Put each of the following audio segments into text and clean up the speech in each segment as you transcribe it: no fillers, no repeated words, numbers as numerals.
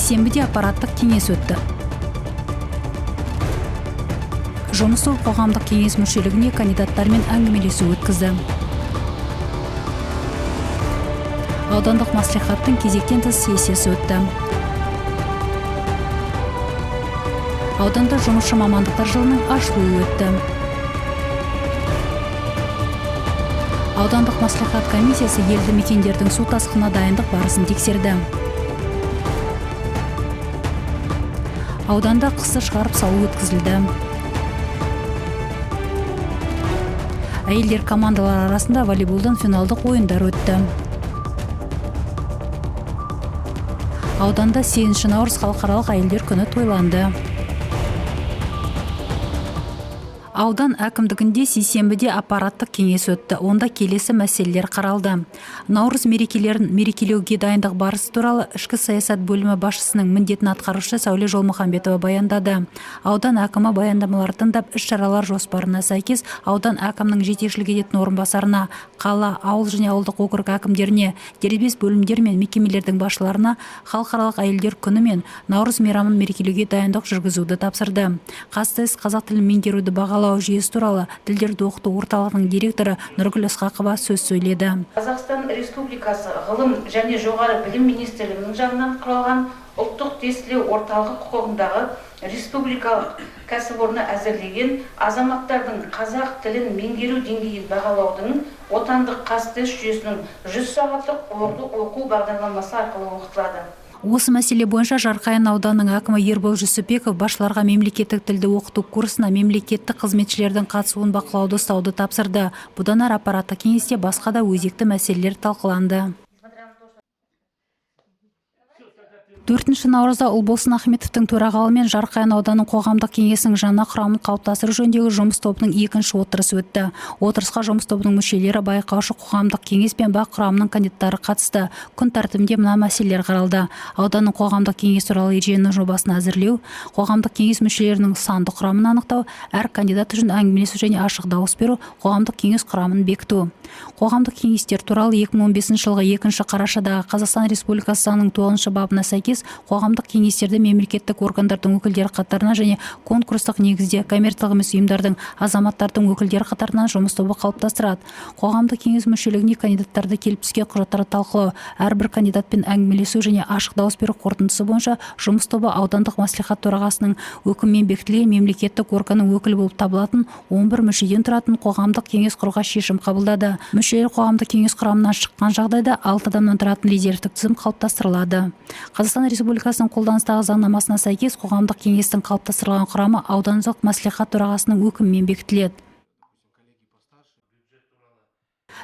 сейсенбіде аппараттық кеңес өтті. Жұмыс тобы қоғамдық кеңес мүшелігіне кандидаттармен әңгімелесу өткізді. Аудандық маслихаттың кезектен тыс сессиясы өтті. Ауданда жұмысшы мамандықтар жылының ашылуы өтті. Аудандық маслихат комиссиясы елді мекендердің су тасқынына дайындық барысын тексерді. Ауданда қысты шығарып салу өткізілді. Әйелдер командалар арасында волейболдан финалдық ойындар өтті. Ауданда 8 наурыз халықаралық әйелдер күні тойланды. Аудан әкімдігінде сейсенбіде аппараттық кеңес өтті. Онда келесі мәселелер қаралды. Наурыз мерекелерін мерекелеуге дайындық барысы туралы ішкі саясат бөлімі басшысының міндетін атқарушы Сәуле Жолмұхамбетова баяндады. Аудан әкімі баяндамалар тыңдап, іс-шаралар жоспарына сәйкес аудан әкімінің жетекшілік ететін орынбасарына, қала, ауыл және ауылдық округ әкімдеріне, дербес бөлімдер мен мекемелердің басшыларына халықаралық әйелдер күні мен наурыз мейрамын мерекелеуге дайындық жүргізуді тапсырды. КСТС қазақ тілін меңгеруді бағалау жүйесі туралы тілдерді оқыту орталығының директоры Нұргүл Ысқақова сөз сөйледі. Қазақстан Республикасы ғылым және жоғары білім министрлігінің жанынан құралған ұлттық тестілеу орталығы құқығындағы республикалық кәсіпорны әзірлеген азаматтардың қазақ тілін меңгеру деңгейін бағалаудың отандық КСТС жүйесінің 100 сағаттық оқу бағдарламасы арқылы оқытылады. Осы мәселе бойынша Жарқайың ауданының әкімі Ербол Жүсіпбеков басшыларға мемлекеттік тілді оқыту курсына мемлекеттік қызметшілердің қатысуын бақылауды ұстауды тапсырды. Бұдан ары аппараттық кеңесте басқа да өзекті мәселелер талқыланды. 4 наурызда Ұлболсын Ахметовтың төрағалығымен Жарқайың ауданының қоғамдық кеңесінің жаңа құрамын қалыптастыру жөніндегі жұмыс тобының екінші отырысы өтті. Отырысқа жұмыс тобының мүшелері, байқаушы қоғамдық кеңес пен бақ құрамының кандидаттары қатысты. Күн тәртібінде мына мәселелер қаралды. Ауданның қоғамдық кеңес туралы ереженің жобасын әзірлеу, қоғамдық кеңес мүшелерінің санды құрамын анықтау, әр кандидат үшін әңгімелесу және ашық дауыс беру, қоғамдық кеңес құрамын бекіту. Қоғамдық кеңестер туралы 2015 жылғы 2 қарашадағы Қазақстан Республикасы заңының 9 бабына сәйкес қоғамдық кеңестерді мемлекеттік органдардың өкілдері қатарына және конкурстық негізде коммерциялық емес ұйымдардың азаматтардың өкілдері қатарынан жұмыс тобы қалыптастырады. Қоғамдық кеңес мүшелігіне кандидаттарды келіп түскен құжаттарды талқылау, әрбір кандидатпен әңгімелесу және ашық дауыс беру қорытындысы бойынша жұмыс тобы аудандық маслихат төрағасының өкімімен бекітілген мемлекеттік органның өкілі болып табылатын 11 мүшеден тұратын қоғамдық кеңес құруға шешім қабылдады. Мүшелер қоғамдық кеңес құрамынан шыққан жағдайда 6 адамнан тұратын резервтік тізім қалыптастырылады. Қазақстан Республикасының қолданыстағы заңнамасына сәйкес қоғамдық кеңестің қалыптастырылған құрамы аудандық маслихат төрағасының өкімімен бекітіледі.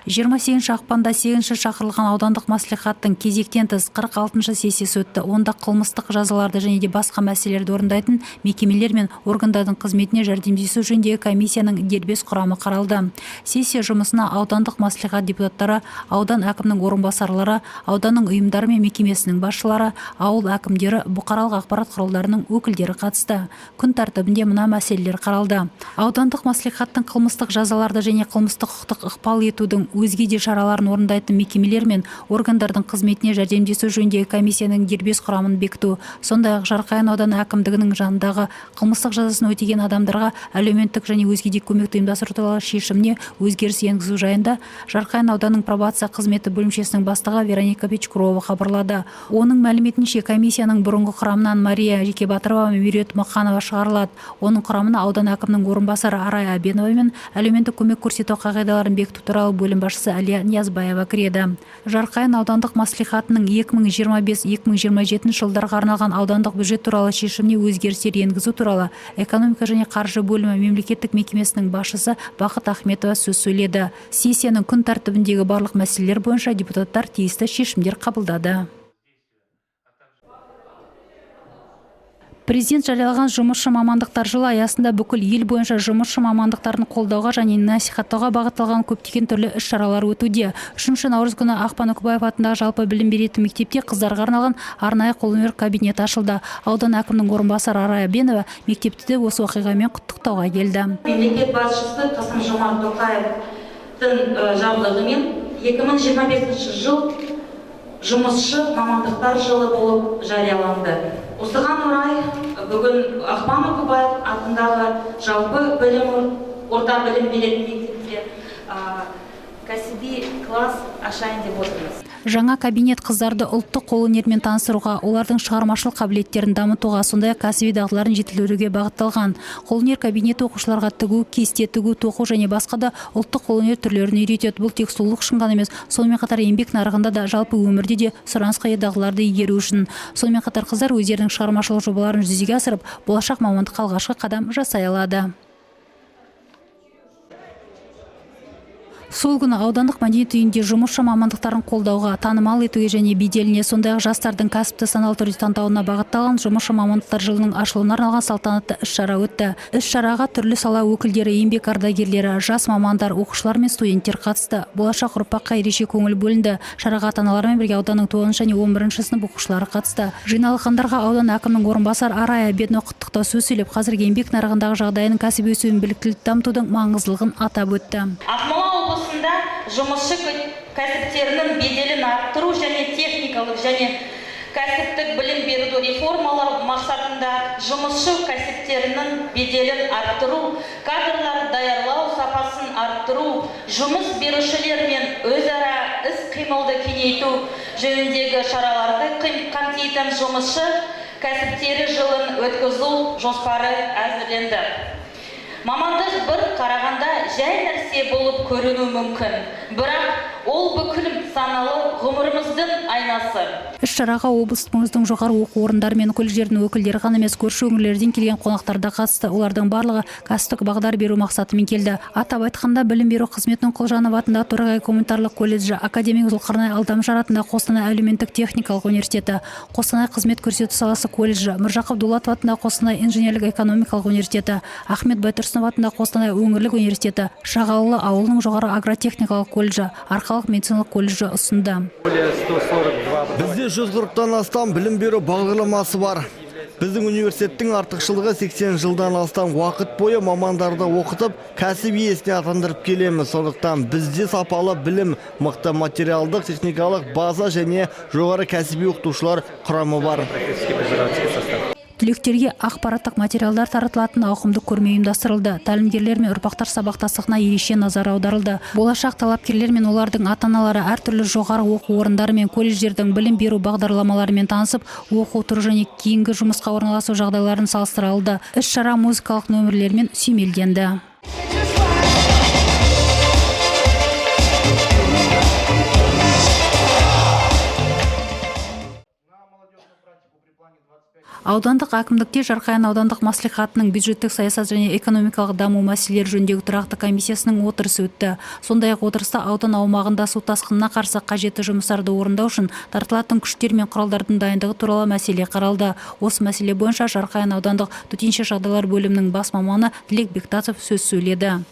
28 ақпанда 8 шақырылған аудандық маслихаттың кезектен тыс 46 сессиясы өтті. Онда қылмыстық жазаларды және де басқа мәселелерді орындайтын мекемелер мен органдардың қызметіне жәрдемдесу жөніндегі комиссияның дербес құрамы қаралды. Сессия жұмысына аудандық маслихат депутаттары, аудан әкімінің орынбасарлары, ауданның ұйымдары мен мекемесінің басшылары, ауыл әкімдері, бұқаралық ақпарат құралдарының өкілдері қатысты. Күн тәртібінде мына мәселелер қаралды. Аудандық маслихаттың қылмыстық жазаларды және қылмыстық құқықтық ықпал етудің өзге де шараларын орындайтын мекемелер мен органдардың қызметіне жәрдемдесу жөніндегі комиссияның дербес құрамын бекіту, сондай-ақ Жарқайың ауданы әкімдігінің жанындағы қылмыстық жазасын өтеген адамдарға әлеуметтік және өзге де көмекті ұйымдастыру туралы шешіміне өзгеріс енгізу жайында Жарқайың ауданының пробация қызметі бөлімшесінің бастығы Вероника Печкурова хабарлады. Оның мәліметінше комиссияның бұрынғы құрамынан Мария Жекебатырова мен Меруерт Мақанова шығарылады. Оның құрамына аудан әкімінің орынбасары Арай Абенова мен әлеуметтік көмек көрсету қағидаларын бекіту туралы бөлім басшысы Әлия Ниязбаева кіреді. Жарқайың аудандық маслихатының 2025-2027 жылдарға арналған аудандық бюджет туралы шешіміне өзгерістер енгізу туралы экономика және қаржы бөлімі мемлекеттік мекемесінің басшысы Бақыт Ахметова сөз сөйледі. Сессияның күн тәртібіндегі барлық мәселелер бойынша депутаттар тиісті шешімдер қабылдады. Президент жариялаған жұмысшы мамандықтар жылы аясында бүкіл ел бойынша жұмысшы мамандықтарын қолдауға және насихаттауға бағытталған көптеген түрлі іс-шаралар өтуде. 3 наурыз күні Ақпан Үкібаев атындағы жалпы білім беретін мектепте қыздарға арналған арнайы қолөнер кабинет ашылды. Аудан әкімінің орынбасары Арай Абенова мектепті осы оқиғамен құттықтауға келді. Мемлекет басшысы Қасым-Жомарт Тоқаевтың жарлығымен 2025 жыл жұмысшы мамандықтар жылы болып жарияланды. Осыған орай бүгін Ақман Окубаев атындағы жалпы орта білім беретін мектепте кәсіби класс ашайын деп отырмыз. Жаңа кабинет қыздарды ұлттық қолөнермен таныстыруға, олардың шығармашылық қабілеттерін дамытуға, сондай-ақ кәсіби дағдыларын жетілдіруге бағытталған. Қолөнер кабинеті оқушыларға тігу, кесте тігу, тоқу және басқа да ұлттық қолөнер түрлерін үйретеді. Бұл тек сұлулық үшін ғана емес, сонымен қатар еңбек нарығында да, жалпы өмірде де сұранысқа ие дағдыларды игеру үшін. Сонымен қатар қыздар өздерінің шығармашылық жобаларын жүзеге асырып, болашақ мамандыққа алғашқы қадам жасай алады. Сол күні аудандық мәдениет үйінде жұмысшы мамандықтарын қолдауға, танымал етуге және беделіне, сондай-ақ жастардың кәсіпті саналы түрде таңдауына бағытталған жұмысшы мамандықтар жылының ашылуына арналған салтанатты іс-шара өтті. Іс-шараға түрлі сала өкілдері, еңбек ардагерлері, жас мамандар, оқушылар мен студенттер қатысты. Болашақ ұрпаққа ерекше көңіл бөлінді. Шараға ата-аналармен бірге ауданның 9 және 11 сынып оқушылары қатысты. Жиналғандарға аудан әкімінің орынбасары Арая Бедно құттықтау сөз сөйлеп, қазіргі еңбек нарығындағы жағдайының кәсіби өсуін, біліктілікті дамытудың маңыздылығын атап өтті. Жұмысшы кәсіптерінің беделін арттыру және техникалық және кәсіптік білім беруді реформалау мақсатында жұмысшы кәсіптерінің беделін арттыру, кадрлар даярлау сапасын арттыру, жұмыс берушілермен өзара іс-қимылды кеңейту жөніндегі шараларды қамтитын жұмысшы кәсіптері жылын өткізу жоспары әзірленді. Мамандық бір қарағанда жай нәрсе болып көрінуі мүмкін, бірақ ол бүкіл саналы ғұмырымыздың айнасы. Іс-шараға облысымыздың жоғары оқу орындары мен колледждердің өкілдері ғана емес, көрші өңірлерден келген қонақтар да қатысты. Олардың барлығы кәсіптік бағдар беру мақсатымен келді. Атап айтқанда, білім беру қызметінің Құлжанов атындағы Торғай гуманитарлық колледжі, академик Зұлқарнай Алдамжар атындағы Қостанай әлеуметтік техникалық университеті, Қостанай қызмет көрсету саласы колледжі, Міржақып Дулатов атындағы Қостанай инженерлік экономикалық университеті, Ахмет Байтұрсынов атындағы Қостанай өңірлік университеті, Шағалалы ауылының жоғары агротехникалық колледжі, Арқалық медициналық колледжі ұсынды. Бізде 140-тан астам білім беру бағдарламасы бар. Біздің университеттің артықшылығы 80 жылдан астам уақыт бойы мамандарды оқытып, кәсіп иесіне атандырып келеміз. Сондықтан бізде сапалы білім, мықты материалдық, техникалық база және жоғары кәсіби оқытушылар құрамы бар. Түлектерге ақпараттық материалдар таратылатын ауқымды көрме ұйымдастырылды. Тәлімгерлер мен ұрпақтар сабақтастығына ерекше назар аударылды. Болашақ талапкерлер мен олардың ата-аналары әртүрлі жоғары оқу орындары мен колледждердің білім беру бағдарламаларымен танысып, оқу тұру және кейінгі жұмысқа орналасу жағдайларын салыстыра алды. Іс-шара музыкалық нөмірлермен сүйемелденді. Аудандық әкімдікте Жарқайың аудандық маслихатының бюджеттік саясат және экономикалық даму мәселелері жөніндегі тұрақты комиссиясының отырысы өтті. Сондай-ақ отырыста аудан аумағында су тасқынына қарсы қажетті жұмыстарды орындау үшін тартылатын күштер мен құралдардың дайындығы туралы мәселе қаралды. Осы мәселе бойынша Жарқайың аудандық төтенше жағдайлар бөлімінің бас маманы Тілек Бектасов сөз сөйледі.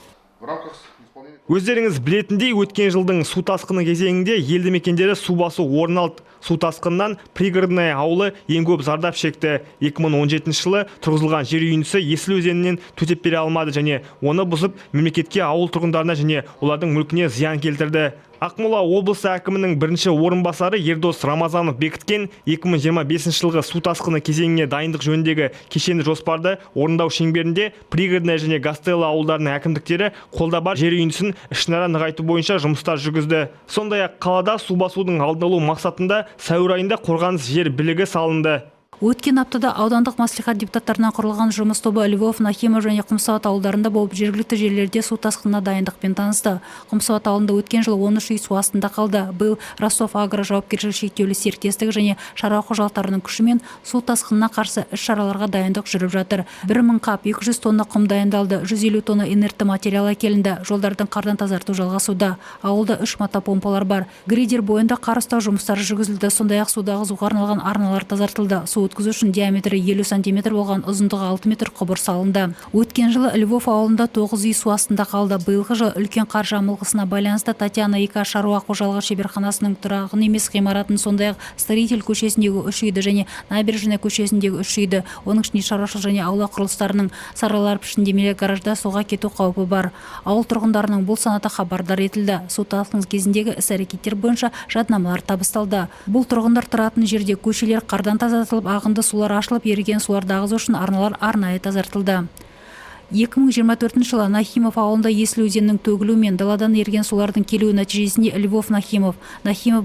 Өздеріңіз білетіндей, өткен жылдың су тасқыны кезеңінде елді мекендері су басу орын алды. Су тасқынынан Пригородная ауылы ең көп зардап шекті. 2017 жылы тұрғызылған жер үйіндісі Есіл өзенінен төтеп бере алмады және оны бұзып мемлекетке, ауыл тұрғындарына және олардың мүлкіне зиян келтірді. Ақмола облысы әкімінің бірінші орынбасары Ердос Рамазанов бекіткен 2025 жылғы су тасқыны кезеңіне дайындық жөніндегі кешенді жоспарды орындау шеңберінде Пригородная және Гастелло ауылдарының әкімдіктері қолда бар жер үйіндісін ішінара нығайту бойынша жұмыстар жүргізді. Сондай-ақ қалада су басудың алдын алу мақсатында сәуір айында қорғаныс жер білігі салынды. Өткен аптада аудандық маслихат депутаттарынан құрылған жұмыс тобы Львов, Нахимов және Құмсуат ауылдарында болып жергілікті жерлерде су тасқынына дайындықпен танысты. Құмсуат ауылында өткен жылы 13 үй су астында қалды. Биыл Ростов Агро жауапкершілігі шектеулі серіктестігі және шара қожалықтарының күшімен су тасқынына қарсы іс-шараларға дайындық жүріп жатыр. 1000 қап 200 тонна құм дайындалды, 150 тонна инертті материал әкелінді. Жолдардың қардан тазарту жалғасуда. Ауылда 3 мотопомпалар бар. Грейдер бойында қар ұстау жұмыстары жүргізілді. Сондай-ақ суды ағызуға арналған арналар тазартылды. Су өткізу үшін диаметрі 50 см болған ұзындығы 6 метр құбыр салынды. Өткен жылы Львов ауылында 9 үй су астында қалды. Биылғы жылы үлкен қар жамылғысына байланысты Татьяна Ика шаруа қожалығы шеберханасының тұрағын емес ғимаратын, сондай-ақ Строитель көшесіндегі 3 үйді және Набережная көшесіндегі 3 үйді, оның ішінде шаруашылық және аула құрылыстарының саралар пішіндемелі гаражда суға кету қаупі бар. Ауыл тұрғындарының бұл санаты хабардар етілді. Су тасқыны кезіндегі іс-әрекеттер бойынша жаднамалар табысталды. Бұл тұрғындар тұратын жерде көшелер қардан тазартылып, ағынды сулар ашылып, еріген суларды ағызу үшін арналар арнайы тазартылды. 2024 жылы Нахимов ауылында Есіл өзенінің төгілуімен даладан ерген сулардың келуі нәтижесінде Львов-Нахимов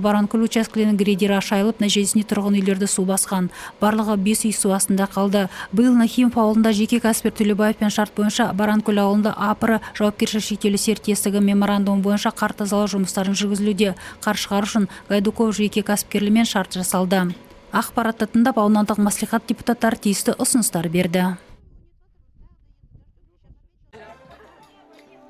Баранкөл учаскелерінің грейдері шайылып, нәтижесінде тұрғын үйлерді су басқан. Барлығы 5 үй су астында қалды. Биыл Нахимов ауылында жеке кәсіпкер Төлебаевпен шарт бойынша Баранкөл ауылында АПР жауапкершілігі шектеулі серіктестігі меморандумы бойынша қар тазалау жұмыстарын жүргізілуде. Қар шығару үшін Гайдуков жеке кәсіпкерлермен шарт жасалды. Ақпаратты тыңдап, аудандық мәслихат депутаттары тиісті ұсыныстар берді.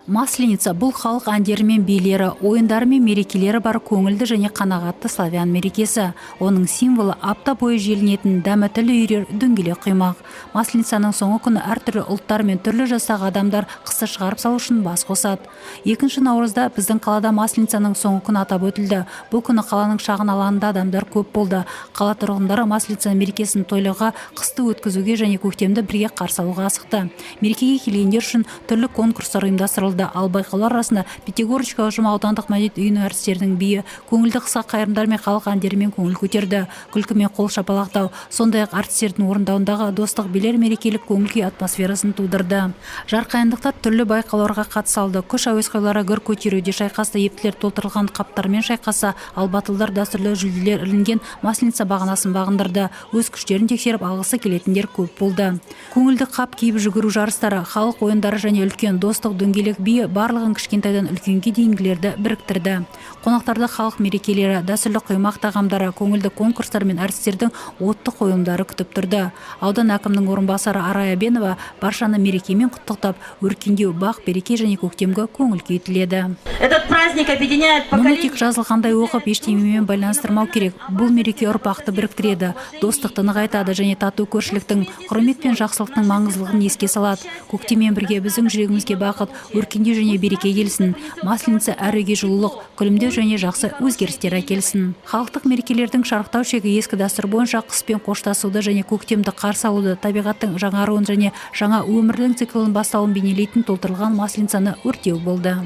Масленица бұл халық әндері мен билері, ойындары мен мерекелері бар көңілді және қанағатты славян мерекесі. Оның символы апта бойы желінетін дәмі тілі үйрер дөңгелек құймақ. Масленицаның соңғы күні әртүрлі ұлттар мен түрлі жастағы адамдар қысты шығарып салу үшін бас қосады. 2 наурызда біздің қалада Масленицаның соңғы күні атап өтілді. Бұл күні қаланың шағын алаңында адамдар көп болды. Қала тұрғындары Масленица мерекесін тойлауға, қысты өткізуге және көктемді бірге қарсы алуға асықты. Мерекеге келгендер үшін түрлі конкурстар ұйымдастырылды. Ал байқаулар арасында Пятигорочка ұжымы аудандық мәдениет үйінің әртістерінің биі, көңілді қысқа қайырымдар мен халық әндерімен көңіл көтерді. Күлкі мен қол шапалақтау, сондай-ақ әртістердің орындауындағы достық билер мерекелік көңіл-күй атмосферасын тудырды. Жарқайындықтар түрлі байқауларға қатысалды. Күш әуесқойлары гір көтеруде шайқаста, ептілер толтырылған қаптармен шайқаса, ал батылдар дәстүрлі жүлделер ілінген Масленица бағанасын бағындырды. Өз күштерін тексеріп алғысы келетіндер көп болды. Көңілді қап киіп жүгіру жарыстары, халық ойындары және үлкен достық дөңгелек би барлығын кішкентайдан үлкенге дейінгілерді біріктірді. Қонақтарды халық мерекелері, дәстүрлі құймақ тағамдары, көңілді конкурстар мен әртістердің отты қойылымдары күтіп тұрды. Аудан әкімінің орынбасары Арай Абенова баршаны мерекемен құттықтап, өркендеу, бақ, береке және көктемгі көңіл күй тіледі. Этот праздник объединяет Мұны тек жазылғандай оқып, ештемемен байланыстырмау керек. Бұл мереке ұрпақты біріктіреді, достықты нығайтады және тату көршіліктің, құрмет пен жақсылықтың маңыздылығын еске салады. Көктеммен бірге біздің жүрегімізге бақыт, өркендеу және береке келсін. Масленица әр үйге жылулық, күлімдеу және жақсы өзгерістер әкелсін. Халықтық мерекелердің шарықтау шегі ескі дәстүр бойынша қыспен қоштасуды және көктемді қарсы алуды, табиғаттың жаңаруын және жаңа өмірдің циклын бастауын бейнелейтін толтырылған Масленицаны өртеу болды.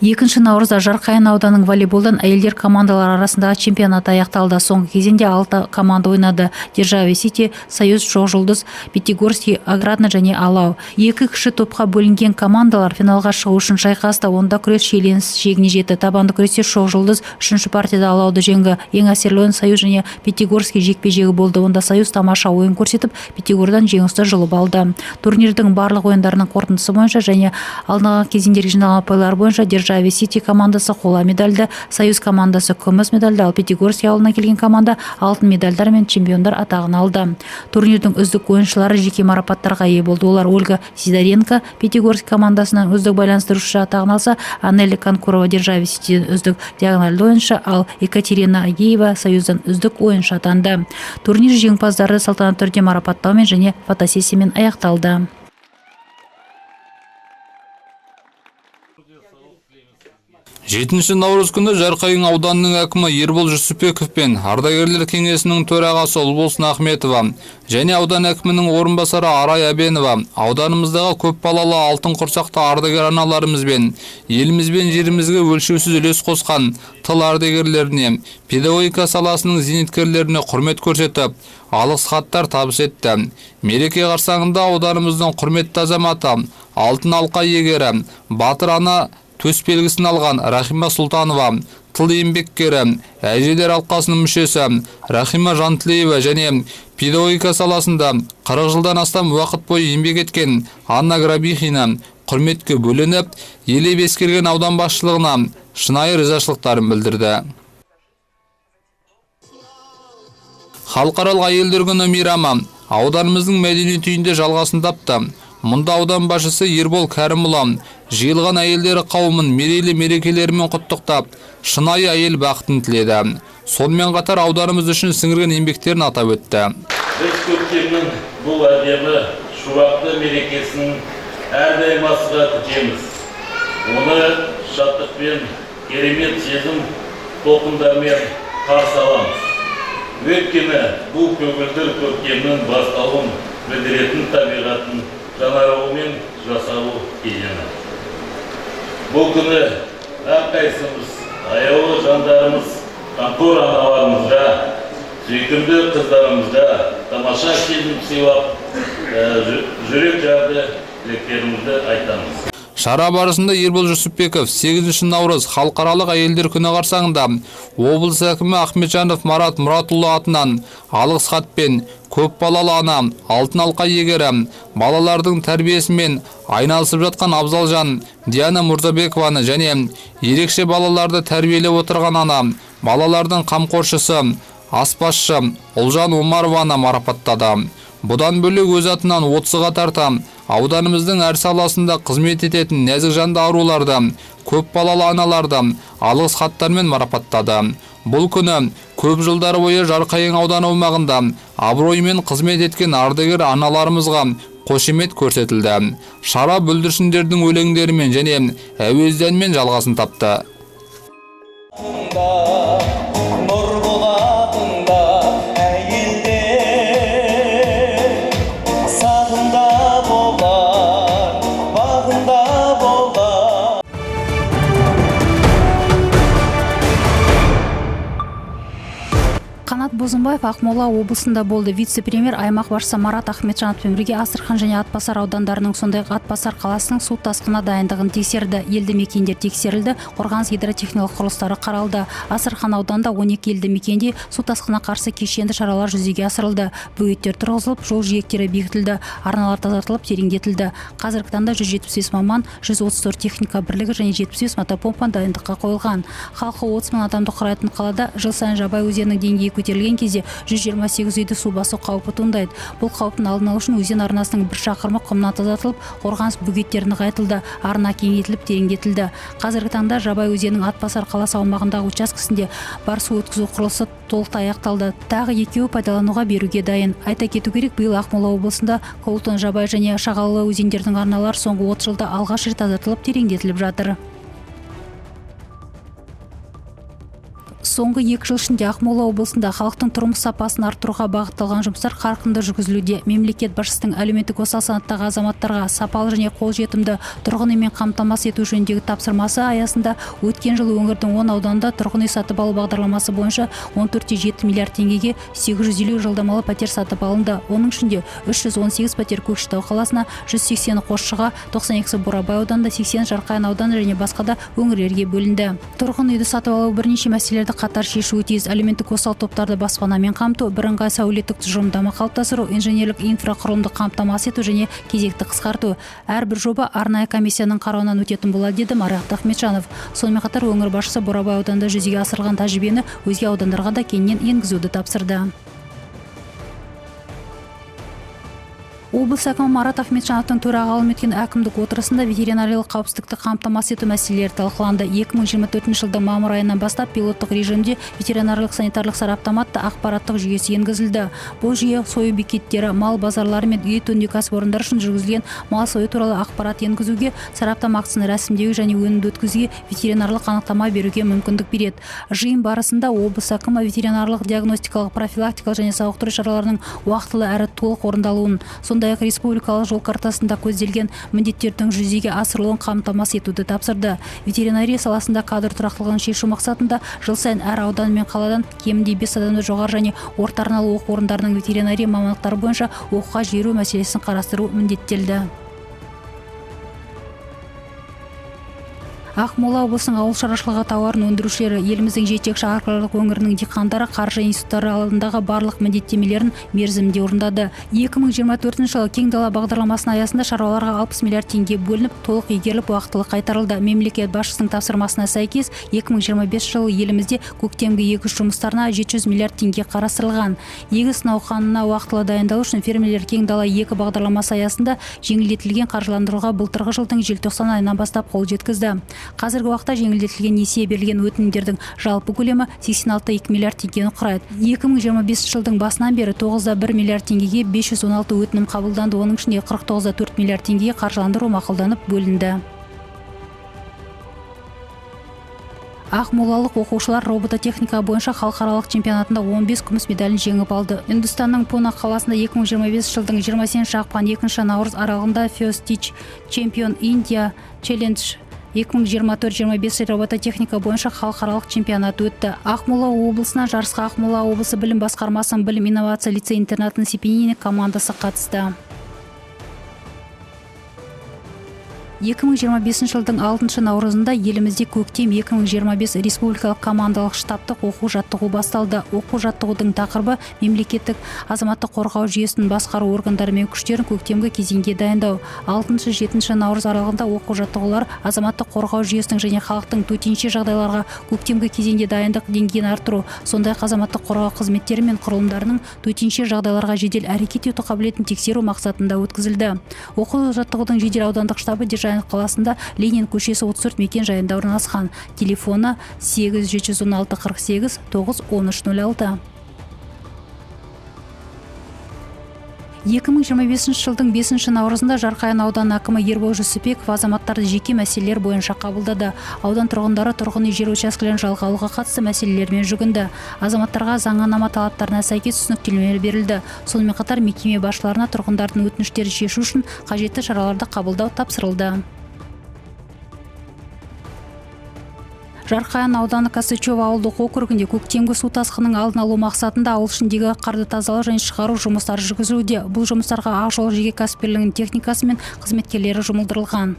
2 наурызда Жарқайын ауданының волейболдан әйелдер командалар арасындағы чемпионаты аяқталды. Соңғы кезеңде 6 команда ойнады. Державе Сити, Союз, Шоқжұлдыз, Пятигорский, Аграрный және Алау. 2 кіші топқа бөлінген командалар финалға шығу үшін шайқасты. Онда күрес шиеленіс шегіне жетті. Табанды күресте Шоқжұлдыз 3-ші партияда Алауды жеңді. Ең әсерлі ойын Союз және Пятигорский жекпе-жегі болды. Онда Союз тамаша ойын көрсетіп, Пятигордан жеңісті жұлып алды. Турнирдің барлық ойындарының қорытындысы бойынша және алдыңғы кезеңдерге жиналған ұпайлар бойынша Державе Сити командасы қола медальді, Союз командасы күміс медальді, ал Пятигорский ауылына келген команда алтын медальдар мен чемпиондар атағын алды. Турнирдің үздік ойыншылары жеке марапаттарға ие болды. Олар Ольга Сидоренко Пятигорский командасынан үздік байланыстырушы атағын алса, Анелли Конкурова Державе Сити үздік диагональді ойыншы, ал Екатерина Агеева Союздан үздік ойыншы атанды. Турнир жеңімпаздары салтанатты түрде марапаттаумен және фотосессиямен аяқталды. 7 наурыз күні Жарқайың ауданының әкімі Ербол Жүсіпбеков пен ардагерлер кеңесінің төрағасы Ұлболсын Ахметова және аудан әкімінің орынбасары Арай Абенова ауданымыздағы көпбалалы алтын құрсақты ардагер аналарымыз бен еліміз бен жерімізге өлшеусіз үлес қосқан тыл ардагерлеріне, педагогика саласының зейнеткерлеріне құрмет көрсетіп, алғыс хаттар табыс етті. Мереке қарсаңында ауданымыздың құрметті азаматы, алтын алқа иегері, батыр ана төсбелгісін алған Рахима Сұлтанова, тыл еңбеккері, әжелер алқасының мүшесі Рахима Жантілеева және педагогика саласында 40 жылдан астам уақыт бойы еңбек еткен Анна Грабихина құрметке бөленіп, елеп ескерген аудан басшылығына шынайы ризашылықтарын білдірді. Халықаралық әйелдер күні мейрамы ауданымыздың мәдениет үйінде жалғасын тапты. Мұнда аудан басшысы Ербол Кәрімұлы жиылған әйелдері қауымын мерейлі мерекелерімен құттықтап, шынайы әйел бақытын тіледі. Сонымен қатар ауданымыз үшін сіңірген еңбектерін атап өтті. Біз көктемнің бұл әдемі шуақты мерекесін әрдайым асыға күтеміз. Оны шаттықпен, керемет сезім толқындармен қарсы аламыз. Өйткені бұл көгілдір көктемнің басталуын білдіретін табиғаттың жаңаруы мен жасалу кезеңі. Бұл күні әрқайсымыз, аяулы жандарымыз, қамқор аналарымызға, сүйкімді қыздарымызға тамаша сезім сыйлап, жүрек жарды тілектерімізді айтамыз. Шара барысында Ербол Жүсіпбеков 8 наурыз халықаралық әйелдер күні қарсаңында облыс әкімі Ахметжанов Марат Мұратұлы атынан алғыс хатпен көп балалы ана, алтын алқа иегері, балалардың тәрбиесімен айналысып жатқан Абзалжан Диана Мұрзабекованы және ерекше балаларды тәрбиелеп отырған ана, балалардың қамқоршысы, аспазшы Ұлжан Омарованы марапаттады. Бұдан бөлек өз атынан 30-ға тарта ауданымыздың әр саласында қызмет ететін нәзік жанды аруларды, көп балалы аналарды алғыс хаттармен марапаттады. Бұл күні көп жылдар бойы Жарқайың ауданы аумағында абыроймен қызмет еткен ардагер аналарымызға қошемет көрсетілді. Шара бүлдіршіндердің өлеңдерімен және әуезденмен жалғасын тапты. Қанат Бозымбаев Ақмола облысында болды. Вице-премьер аймақ басшысы Марат Ахметжановпен бірге Астрахан және Атбасар аудандарының, сондай-ақ Атбасар қаласының су тасқынына дайындығын тексерді. Елді мекендер тексерілді, қорғаныс гидротехникалық құрылыстары қаралды. Астрахан ауданында 12 елді мекенде су тасқынына қарсы кешенді шаралар жүзеге асырылды. Бөгеттер тұрғызылып, жол жиектері бекітілді, арналар тазартылып, тереңдетілді. Қазіргі таңда 175 маман, 134 техника бірлігі және 75 мотопомпа дайындыққа қойылған. Халқы 30 мың адамды құрайтын қалада жыл сайын Жабай өзенінің деңгейі көтерілген кезде 128 үйді су басу қаупі туындайды. Бұл қауіптің алдын алу үшін өзен арнасының 1 шақырымы құмнан тазартылып, қорғаныс бөгеттері нығайтылды, арна кеңейтіліп, тереңдетілді. Қазіргі таңда Жабай өзенінің Атбасар қаласы аумағындағы учаскесінде бар су өткізу құрылысы толықтай аяқталды. Тағы екеуі пайдалануға беруге дайын. Айта кету керек, биыл Ақмола облысында Колтон, Жабай және Шағалалы өзендердің арналары соңғы 30 жылда алғаш рет тазартылып, тереңдетіліп жатыр. Соңғы 2 жыл ішінде Ақмола облысында халықтың тұрмыс сапасын арттыруға бағытталған жұмыстар қарқынды жүргізілуде. Мемлекет басшысының әлеуметтік осал санаттағы азаматтарға сапалы және қолжетімді тұрғын үймен қамтамасыз ету жөніндегі тапсырмасы аясында өткен жылы өңірдің 10 ауданында тұрғын үй сатып алу бағдарламасы бойынша 14,7 миллиард теңгеге 850 жалдамалы пәтер сатып алынды. Оның ішінде 318 пәтер Көкшетау қаласына, 180 Қосшыға, 92 Бурабай ауданында, 80 Жарқайың ауданы және басқа да өңірлерге бөлінді. Тұрғын үйді сатып алу бірнеше мәселелерді қатар шешуі тиіс. Әлеуметтік осал топтарды баспанамен қамту, бірыңғай сәулеттік тұжырымдама қалыптастыру, инженерлік инфрақұрылымды қамтамасыз ету және кезекті қысқарту. Әрбір жоба арнайы комиссияның қарауынан өтетін болады, деді Марат Ахметжанов. Сонымен қатар өңір басшысы Бурабай ауданында жүзеге асырылған тәжірибені өзге аудандарға да кеңінен енгізуді тапсырды. Облыс әкімі Марат Ахметжановтың төрағалығымен өткен әкімдік отырысында ветеринариялық қауіпсіздікті қамтамасыз ету мәселелері талқыланды. 2024 жылдың мамыр айынан бастап пилоттық режимде ветеринарлық санитарлық сараптама атты ақпараттық жүйесі енгізілді. Бұл жүйе сою бекеттері, мал базарлары мен ет өңдеу кәсіпорындары үшін жүргізілген мал сою туралы ақпарат енгізуге, сараптама актісін рәсімдеуге және өнімді өткізуге ветеринарлық анықтама беруге мүмкіндік береді. Жиын барысында облыс әкімі ветеринарлық диагностикалық, профилактикалық және сауықтыру шараларының уақытылы әрі толық орындалуын, сондай-ақ республикалық жол картасында көзделген міндеттердің жүзеге асырылуын қамтамасыз етуді тапсырды. Ветеринария саласында кадр тұрақтылығын шешу мақсатында жыл сайын әр аудан мен қаладан кемінде 5 адамды жоғары және орта арнаулы оқу орындарының ветеринария мамандықтары бойынша оқуға жіберу мәселесін қарастыру міндеттелді. Ақмола облысының ауыл шаруашылығы тауарын өндірушілері еліміздің жетекші аграрлық өңірінің диқандары қаржы институттары алдындағы барлық міндеттемелерін мерзімде орындады. 2024 жылы кең дала бағдарламасының аясында шаруаларға 60 миллиард теңге бөлініп, толық игеріліп, уақытылы қайтарылды. Мемлекет басшысының тапсырмасына сәйкес 2025 жылы елімізде көктемгі егіс жұмыстарына 700 миллиард теңге қарастырылған. Егіс науқанына уақытылы дайындалу үшін фермерлер кең дала 2 бағдарламасы аясында жеңілдетілген қаржыландыруға былтырғы жылдың желтоқсан айынан бастап қол жеткізді. Қазіргі уақытта жеңілдетілген несие берілген өтінімдердің жалпы көлемі 86,2 миллиард теңгені құрайды. 2025 жылдың басынан бері 9,1 миллиард теңгеге 516 өтінім қабылданды. Оның ішінде 49,4 миллиард теңгеге қаржыландыру мақұлданып бөлінді. Ақмолалық оқушылар робототехника бойынша халықаралық чемпионатында 15 күміс медалін жеңіп алды. Үндістанның Пуна қаласында 2025 жылдың 28 ақпан 2 наурыз аралығында First Teach Champion India Challenge 2024-25 робототехника бойынша халықаралық чемпионат өтті. Ақмола облысынан жарысқа Ақмола облысы білім басқармасының білім инновация лицей-интернатының Сепенин командасы қатысты. 2025 жылдың 6 наурызында елімізде көктем 2025 республикалық командалық штабтық оқу-жаттығу басталды. Оқу-жаттығудың тақырыбы мемлекеттік азаматтық қорғау жүйесінің басқару органдары мен күштерін көктемгі кезеңге дайындау. 6-7 наурыз аралығында оқу-жаттығулар азаматтық қорғау жүйесінің және халықтың төтенше жағдайларға көктемгі кезеңде дайындық деңгейін арттыру, сондай-ақ азаматтық қорғау қызметтері мен құрылымдарының төтенше жағдайларға жедел әрекет ету қабілетін тексеру мақсатында өткізілді. Оқу-жаттығудың жедел аудандық штабы қаласында Ленин көшесі 34 мекен жайында орналасқан. Телефоны 8716 48 91306. 2025 жылдың 5 наурызында Жарқайың ауданы әкімі Ербол Жүсіпбеков азаматтарды жеке мәселелер бойынша қабылдады. Аудан тұрғындары тұрғын үй жер учаскелерін жалға алуға қатысты мәселелермен жүгінді. Азаматтарға заңнама талаптарына сәйкес түсініктемелер берілді. Сонымен қатар мекеме басшыларына тұрғындардың өтініштерін шешу үшін қажетті шараларды қабылдау тапсырылды. Жарқайың ауданы Косачева ауылдық округінде көктемгі су тасқынының алдын алу мақсатында ауыл ішіндегі қарды тазалау және шығару жұмыстары жүргізілуде. Бұл жұмыстарға Ақжол жеке кәсіпкерлігінің техникасы мен қызметкерлері жұмылдырылған.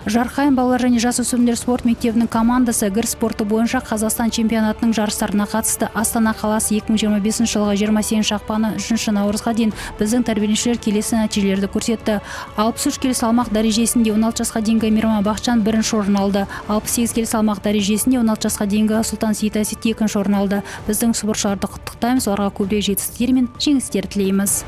Жарқайың балалар және жасөспірімдер спорт мектебінің командасы гір спорты бойынша Қазақстан чемпионатының жарыстарына қатысты. Астана қаласы 2025 жылғы 28 ақпаны 3 наурызға дейін біздің тәрбиеленушілер келесі нәтижелерді көрсетті. 63 келі салмақ дәрежесінде 16 жасқа дейінгі Мирман Бақчан бірінші орын алды. 68 келі салмақ дәрежесінде 16 жасқа дейінгі Сұлтан Сейтәсет екінші орын алды. Біздің спортшыларды құттықтаймыз, оларға көбірек жетістіктер мен жеңістер тілейміз.